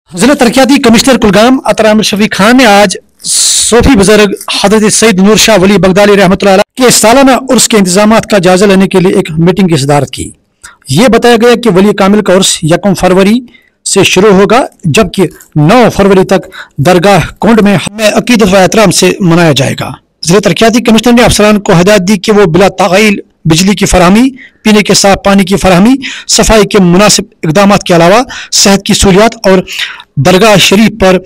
जिला तरक्याती कमिश्नर कुलगाम अतर आमिर शफीक खान ने आज सूफी बुजुर्ग हजरत सईद नूर शाह वली बगदाली रहमतुल्लाह अलैह के सालाना उर्स के इंतजाम का जायजा लेने के लिए एक मीटिंग की सदारत की। ये बताया गया कि वली कामिल का उर्स 1 फरवरी से शुरू होगा, जबकि 9 फरवरी तक दरगाह कोंड में अकीदत व एहतराम से मनाया जाएगा। जिला तरक्याती कमिश्नर ने अफसरान को हिदायत दी कि वो बिला तागील बिजली की फराहमी, पीने के साफ पानी की फराहमी, सफाई के मुनासिब इकदाम के अलावा सेहत की सहूलियात और दरगाह शरीफ पर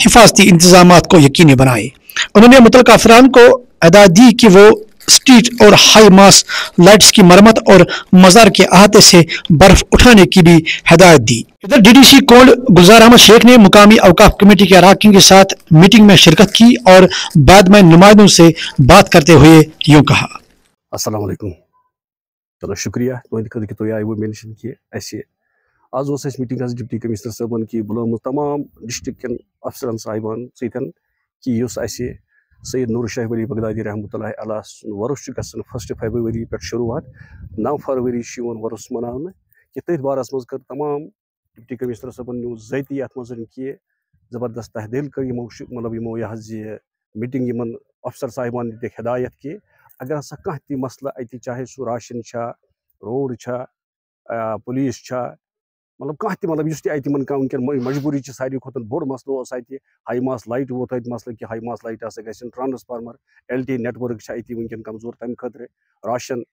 हिफाजती इंतजाम को यकीनी बनाए। उन्होंने मुतल्लिका अफसरान को हिदायत दी कि वो स्ट्रीट और हाई मास लाइट्स की मरम्मत और मज़ार के अहाते से बर्फ उठाने की भी हिदायत दी। इधर डीडीसी कोंड गुलजार अहमद शेख ने मुकामी अवकाफ कमेटी के अरकान के साथ मीटिंग में शिरकत की और बाद में नुमाइंदों से बात करते हुए यूं कहा। अस्सलाम वालेकुम। चलो शुक्रिया तुंद खद कि तुम आय वो मेंशन किए ऐसे आज मीटिंग डिप्टी कमिश्नर साहबन की बुलाम तमाम डिस्ट्रिक्ट के अफसरन साहिबान सतन कि सईद नूर शाह वली बगदादी रहमतुल्लाह अलैह वरुस गसन 1 फरवरी पे शुरुआत 9 फरवरी वरुस मनाने कि तथ बारस मज कर तमाम डिप्टी कमिश्नर साहबन न्यू ज़ाती अत मज कि ज़बरदस्त तहदील कर मतलब यमो यह मीटिंग यमन अफसर साहिबान दिख हिदायत कि अगर हसा कह ती मसला अति चाहे सह राशन रोड पुलिस मतलब कह मतलब इस वनकन मजबूरी सारी खुद बोड़ मसलो हाई मास लाइट वोत मसल कि हाई मास लाइट हसा गन ट्रांसफार्मर LTE नेटवर्क वनकन कमजोर तम खतर राशन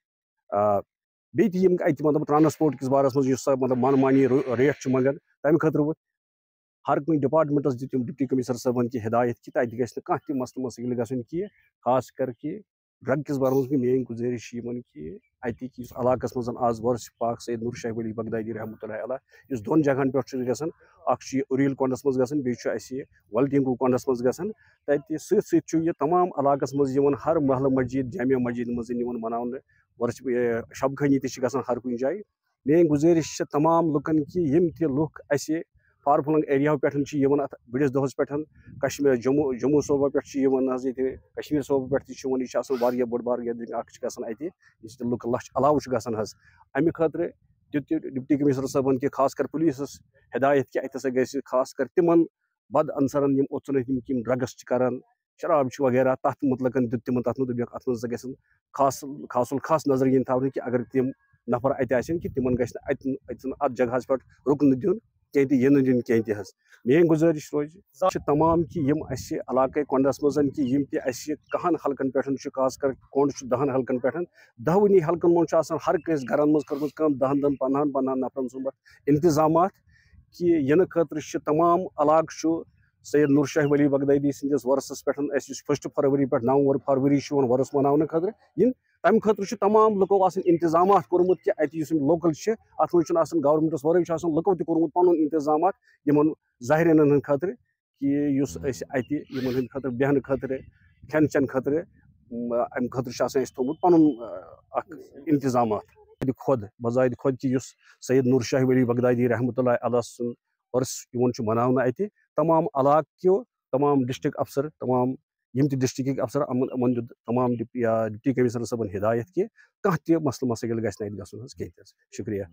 बी मतलब ट्रांसपोर्ट किस बारस मज मतलब मनमानी रेट मंगान तम खतर हर कुछ डिपार्टमेंटस दिम डिप्टी कमिश्नर साहबन की हिदायत कि तक गह मसल मसल गन कि खास कर कि ड्रग किस बारे में मेन गुजारिश कि अतिक इलाकस मज आज वर्ष पाक सईद नूर शाह वली बगदादी रहमतुल्लाह अलैह इस दोन जगहन पे गसन उरील कोंडस मज गसन बे वलटिंगू कोंडस मज गसन तत सत तमाम इलाकस मज हर महल मस्जिद जामिया मस्जिद मज मनाने वर्ष शब खनी तक हर कुछ जाए मेन गुजारिश तमाम लुकन कि यम ते लुक फार फ्लंग एरिया पे बड़िस दोहस पे कश्मीर जम्मू सूबा पे कश्मीर सूबा पे यह बोड़ बार गैदरिंग लुक लच अलाव अमे खतर डिप्टी कमिश्नर साहबन कि खास कर पुलिस हिदायत कि अत ग खास कर तिमन बद अंसरन ओचन ड्रग्स करान शराब वगैरह तथ मुतलक दित तिमन तथ मुतल ग खास खास नजर इन थवन कि अगर तम नफर अत कि तिमन अत जगह पे रुकन दिन कह इन दिन कह मेन गुजारिश रोज तमाम कि इलाक़ कोंडस मज कि कहन हल्कन पे खास कर कोंड 10 हल्कन पे 10 हल्कन मज हर कस गरन मज कर 10-15 नफरन सुन इंतजाम कि इन खतर तमाम इलाक़ सईद नूर शाह वली बगदादी सस वर्षस पे 1 फरवरी पे 9 फरवरी वर्ष मनाने खतर इन तम खतर तमाम लुको इंतजाम कोर्मुत कि अत लोकल अत मज गवर्नमेंटस वर लुको तोर्मुत पन इंतजाम इन ज़ाहिरीन खतर कि खतर बेहन खतर खेन चेन खतर अम खतर थोमुत पन इंतजाम खुद बजाय खुद कि सईद नूर शाह वली बगदादी रहमतुल्लाह अलैह वर्ष मनाने अत तमाम इलाक़ तमाम डिस्ट्रिक्ट अफसर तमाम डिस्ट्रिक्ट अफसर अमन तमाम डिप्टी कमिश्नर साहबन हिदायत कि कह मसल मसाइल गसन कह शुक्रिया।